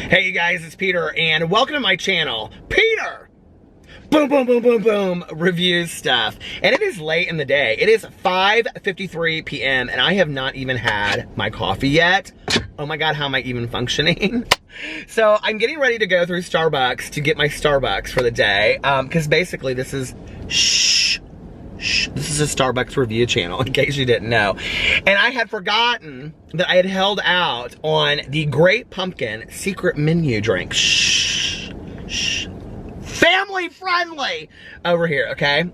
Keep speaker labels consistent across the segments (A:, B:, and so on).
A: Hey you guys, it's Peter and welcome to my channel. Peter! Boom, boom, boom, boom, boom, reviews stuff. And it is late in the day. It is 5:53 p.m. and I have not even had my coffee yet. Oh my God, how am I even functioning? So I'm getting ready to go through Starbucks to get my Starbucks for the day. Because basically this is, this is a Starbucks review channel, in case you didn't know. And I had forgotten that I had held out on the Great Pumpkin secret menu drink. Family friendly over here, okay?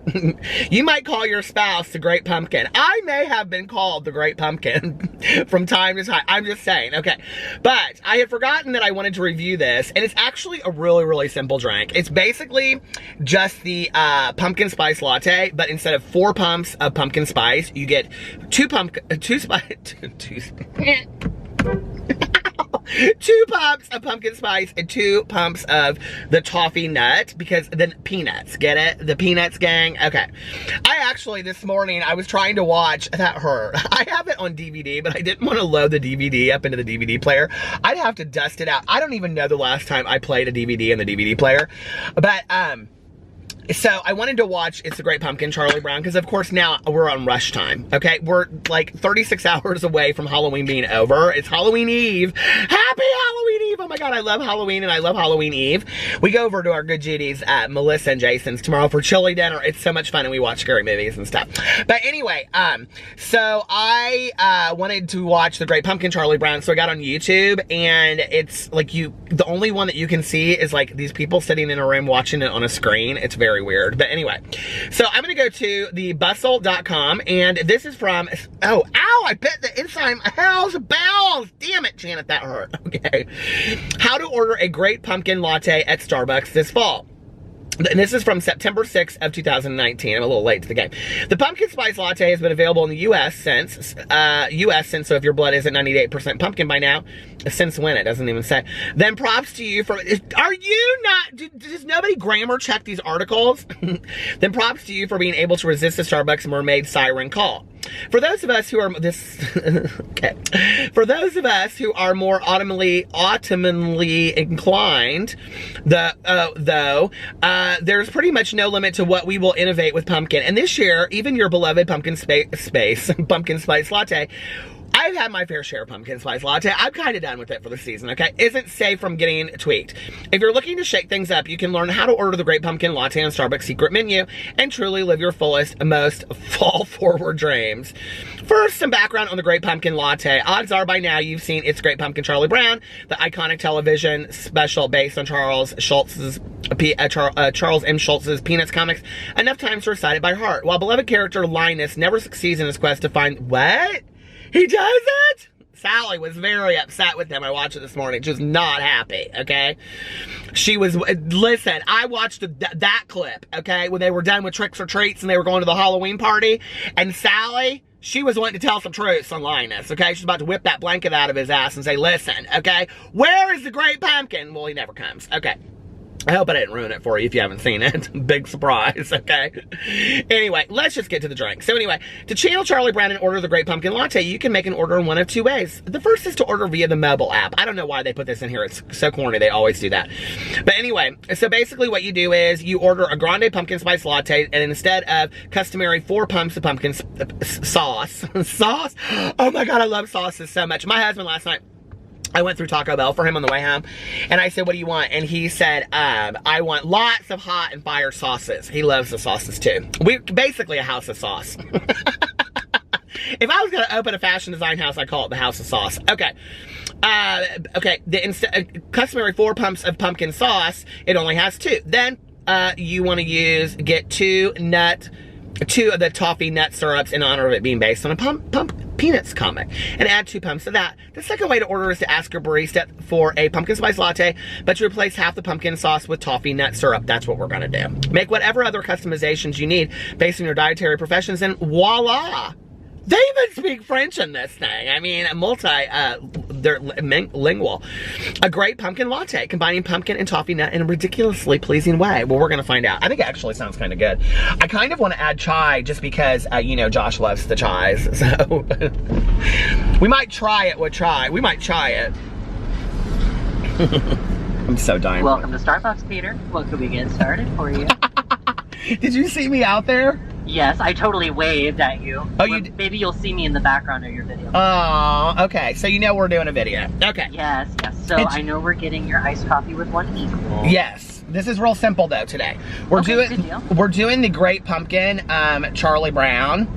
A: You might call your spouse the Great Pumpkin. I may have been called the Great Pumpkin from time to time. I'm just saying, okay. But I had forgotten that I wanted to review this, and it's actually a really, really simple drink. It's basically just the pumpkin spice latte, but instead of 4 pumps of pumpkin spice, you get 2 pumps of pumpkin spice and 2 pumps of the toffee nut, because the peanuts, get it? The peanuts, gang? Okay. I actually, this morning, I was trying to watch, that hurt. I have it on DVD, but I didn't want to load the DVD up into the DVD player. I'd have to dust it out. I don't even know the last time I played a DVD in the DVD player. But, so I wanted to watch It's the Great Pumpkin, Charlie Brown, because of course now we're on rush time, okay? We're like 36 hours away from Halloween being over. It's Halloween Eve. Happy Halloween Eve! Oh my God, I love Halloween and I love Halloween Eve. We go over to our good Judy's at Melissa and Jason's tomorrow for chili dinner. It's so much fun and we watch scary movies and stuff. But anyway, so I wanted to watch The Great Pumpkin, Charlie Brown, so I got on YouTube, and it's like the only one that you can see is like these people sitting in a room watching it on a screen. It's very weird. But anyway, so I'm gonna go to the bustle.com, and this is from, oh, ow, I bit the inside of my house bells. Damn it, Janet, that hurt. Okay. How to order a Great Pumpkin latte at Starbucks this fall. And this is from September 6th of 2019. I'm a little late to the game. The pumpkin spice latte has been available in the U.S. since, so if your blood isn't 98% pumpkin by now, since when? It doesn't even say. Then props to you for, are you not, does nobody grammar check these articles? Then props to you for being able to resist the Starbucks mermaid siren call. For those of us who are okay. For those of us who are more autumnally inclined, though, there's pretty much no limit to what we will innovate with pumpkin. And this year, even your beloved pumpkin spice latte, I've had my fair share of pumpkin spice latte. I'm kind of done with it for the season, okay? Isn't safe from getting tweaked. If you're looking to shake things up, you can learn how to order the Great Pumpkin latte on Starbucks secret menu and truly live your fullest, most fall-forward dreams. First, some background on the Great Pumpkin latte. Odds are by now you've seen It's Great Pumpkin, Charlie Brown, the iconic television special based on Charles M. Schultz's Peanuts comics, enough times to recite it by heart. While beloved character Linus never succeeds in his quest to find, what? He doesn't? Sally was very upset with him. I watched it this morning. She was not happy, okay? She was, listen, I watched that clip, okay, when they were done with tricks or treats and they were going to the Halloween party, and Sally, she was wanting to tell some truths on Linus, okay? She's about to whip that blanket out of his ass and say, listen, okay, where is the Great Pumpkin? Well, he never comes, okay. I hope I didn't ruin it for you if you haven't seen it. Big surprise, okay? Anyway, let's just get to the drink. So anyway, to channel Charlie Brown and order the Great Pumpkin latte, you can make an order in one of 2 ways. The first is to order via the mobile app. I don't know why they put this in here. It's so corny. They always do that. But anyway, so basically what you do is you order a Grande pumpkin spice latte, and instead of customary 4 pumps of pumpkin sauce, oh my God, I love sauces so much. My husband last night, I went through Taco Bell for him on the way home, and I said, what do you want? And he said, I want lots of hot and fire sauces. He loves the sauces too. We're basically a house of sauce. If I was going to open a fashion design house, I'd call it the House of Sauce. Okay. Okay, the customary 4 pumps of pumpkin sauce, it only has 2. Then you want to get 2 of the toffee nut syrups in honor of it being based on a Peanuts comic, and add 2 pumps of that. The second way to order is to ask your barista for a pumpkin spice latte, but to replace half the pumpkin sauce with toffee nut syrup. That's what we're gonna do. Make whatever other customizations you need based on your dietary professions, and voila! They even speak French in this thing. I mean, they're lingual. A great pumpkin latte, combining pumpkin and toffee nut in a ridiculously pleasing way. Well, we're gonna find out. I think it actually sounds kind of good. I kind of want to add chai just because, you know, Josh loves the chais. So we might try it with chai. We might try it. I'm so dying.
B: Welcome to Starbucks, Peter. What could we get started for you?
A: Did you see me out there?
B: Yes, I totally waved at you.
A: Oh,
B: Well, maybe you'll see me in the background of your video.
A: Oh, okay. So you know we're doing a video. Okay.
B: Yes. So I know we're getting your iced coffee with one equal.
A: Yes. This is real simple though today. We're doing the Great Pumpkin Charlie Brown.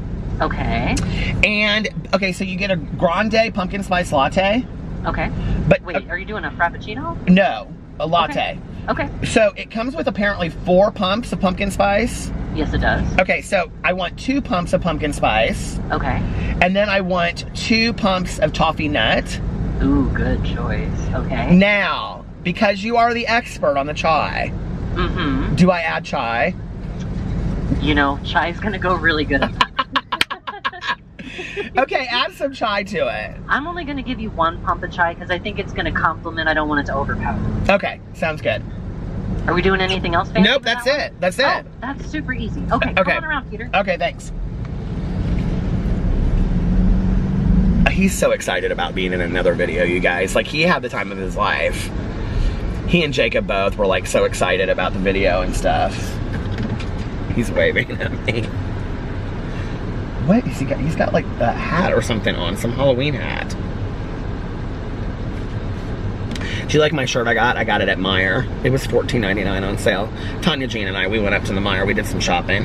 B: Okay.
A: And okay, so you get a Grande pumpkin spice latte.
B: Okay.
A: But
B: wait, are you doing a frappuccino?
A: No, a latte.
B: Okay.
A: So it comes with apparently 4 pumps of pumpkin spice.
B: Yes, it does.
A: Okay, so I want 2 pumps of pumpkin spice.
B: Okay.
A: And then I want 2 pumps of toffee nut.
B: Ooh, good choice. Okay.
A: Now, because you are the expert on the chai, do I add chai?
B: You know, chai's gonna go really good at that.
A: Okay, add some chai to it.
B: I'm only gonna give you 1 pump of chai because I think it's gonna complement. I don't want it to overpower.
A: Okay, sounds good.
B: Are we doing anything else fancy?
A: Nope, that's it. That's it.
B: Oh, that's super easy. Okay, come on around, Peter.
A: Okay, thanks. He's so excited about being in another video, you guys. Like, he had the time of his life. He and Jacob both were like so excited about the video and stuff. He's waving at me. What has he got? He's got like a hat or something on, some Halloween hat. Do you like my shirt I got? I got it at Meijer. It was $14.99 on sale. Tanya Jean and I, we went up to the Meijer, we did some shopping.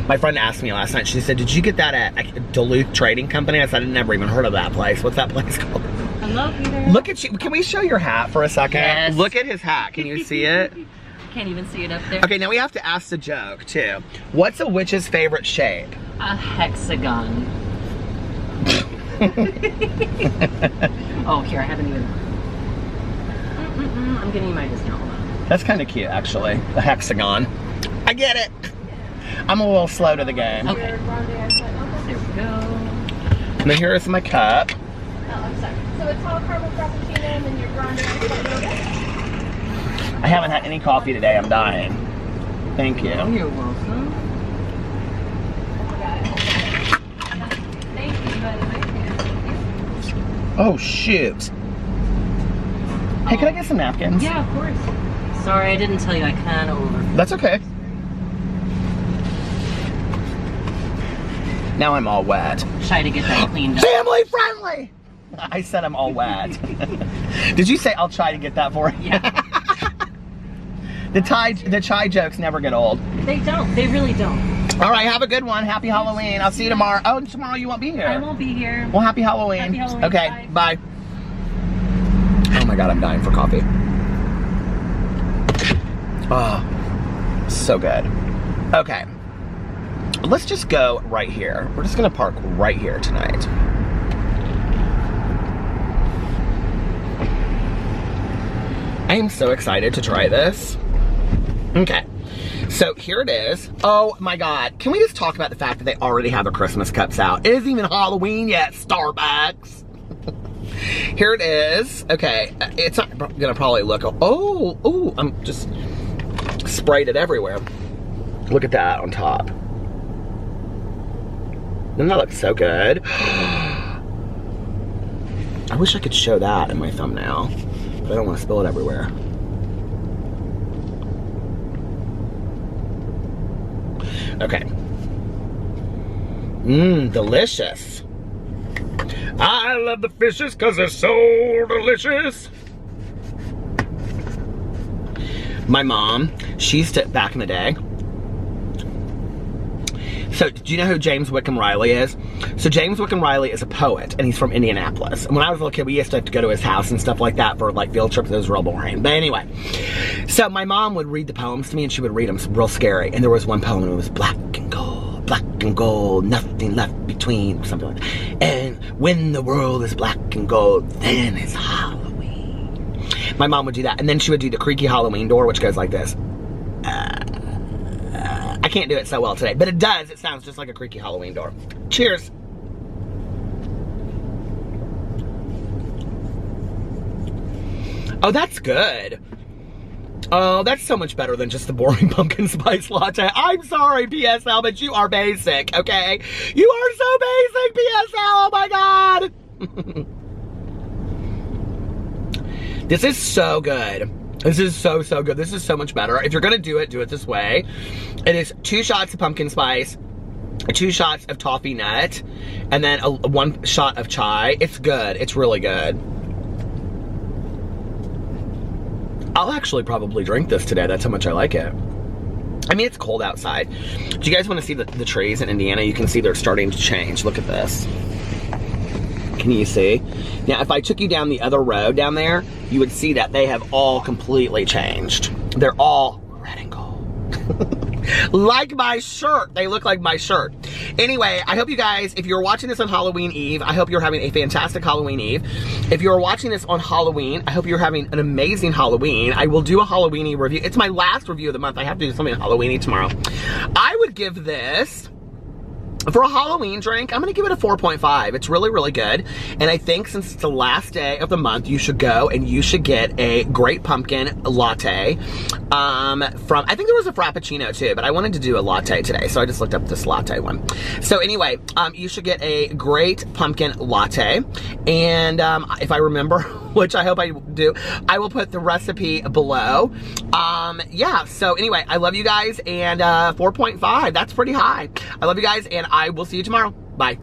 A: My friend asked me last night, she said, did you get that at Duluth Trading Company? I said, I'd never even heard of that place. What's that place called?
B: Hello, Peter.
A: Look at you. Can we show your hat for a second?
B: Yes.
A: Look at his hat. Can you see it?
B: Can't even see it up there.
A: Okay, now we have to ask the joke, too. What's a witch's favorite shape?
B: A hexagon. Oh, here, I haven't even... I'm getting you my discount.
A: That's kind of cute, actually. The hexagon. I get it. I'm a little slow to the game.
B: Okay. There we go.
A: And then here is my cup.
C: Oh, I'm sorry. So it's all caramel frappuccino and then your grande ice.
A: I haven't had any coffee today. I'm dying. Thank you.
B: Oh, you're welcome.
C: Thank you, by the way.
A: Oh, shoot. Hey, can I get some napkins?
B: Yeah, of course. Sorry, I didn't tell you. I kind of over.
A: That's okay. Now I'm all wet.
B: Try to get that cleaned up.
A: Family friendly! I said I'm all wet. Did you say I'll try to get that for you?
B: Yeah.
A: The chai jokes never get old.
B: They don't. They really don't.
A: All right, have a good one. Happy Halloween. I'll see you tomorrow. Oh, tomorrow you won't be here.
B: I won't be here.
A: Well, happy Halloween.
B: Happy Halloween.
A: Okay, bye. Oh my God, I'm dying for coffee. Oh, so good. Okay. Let's just go right here. We're just gonna park right here tonight. I am so excited to try this. Okay, so here it is. Oh my God, can we just talk about the fact that they already have their Christmas cups out? It isn't even Halloween yet, Starbucks. Here it is. Okay, it's not gonna probably look, oh, I'm just sprayed it everywhere. Look at that on top. Doesn't that look so good? I wish I could show that in my thumbnail, but I don't want to spill it everywhere. Okay. Mmm, delicious. I love the fishes because they're so delicious. My mom, she used to, back in the day, so, do you know who James Wickham Riley is? So, James Wickham Riley is a poet, and he's from Indianapolis. And when I was a little kid, we used to have to go to his house and stuff like that for, like, field trips. It was real boring. But anyway, so my mom would read the poems to me, and she would read them real scary. And there was one poem, and it was black and gold, nothing left between, or something like that. And when the world is black and gold, then it's Halloween. My mom would do that. And then she would do the creaky Halloween door, which goes like this. I can't do it so well today, but it does. It sounds just like a creaky Halloween door. Cheers. Oh, that's good. Oh, that's so much better than just the boring pumpkin spice latte. I'm sorry, PSL, but you are basic, okay? You are so basic, PSL, oh my God. This is so good. This is so, so good. This is so much better. If you're gonna do it this way. It is 2 shots of pumpkin spice, 2 shots of toffee nut, and then 1 shot of chai. It's good, it's really good. I'll actually probably drink this today. That's how much I like it. I mean, it's cold outside. Do you guys want to see the trees in Indiana? You can see they're starting to change. Look at this. Can you see? Now, if I took you down the other road down there, you would see that they have all completely changed. They're all red and gold. Like my shirt. They look like my shirt. Anyway, I hope you guys, if you're watching this on Halloween Eve, I hope you're having a fantastic Halloween Eve. If you're watching this on Halloween, I hope you're having an amazing Halloween. I will do a Halloween Eve review. It's my last review of the month. I have to do something on Halloween Eve tomorrow. I would give this, for a Halloween drink, I'm gonna give it a 4.5. It's really, really good. And I think since it's the last day of the month, you should go and you should get a great pumpkin latte from, I think there was a Frappuccino too, but I wanted to do a latte today, so I just looked up this latte one. So anyway, you should get a great pumpkin latte. And if I remember, which I hope I do, I will put the recipe below. Yeah, so anyway, I love you guys, and 4.5, that's pretty high. I love you guys, and I will see you tomorrow. Bye.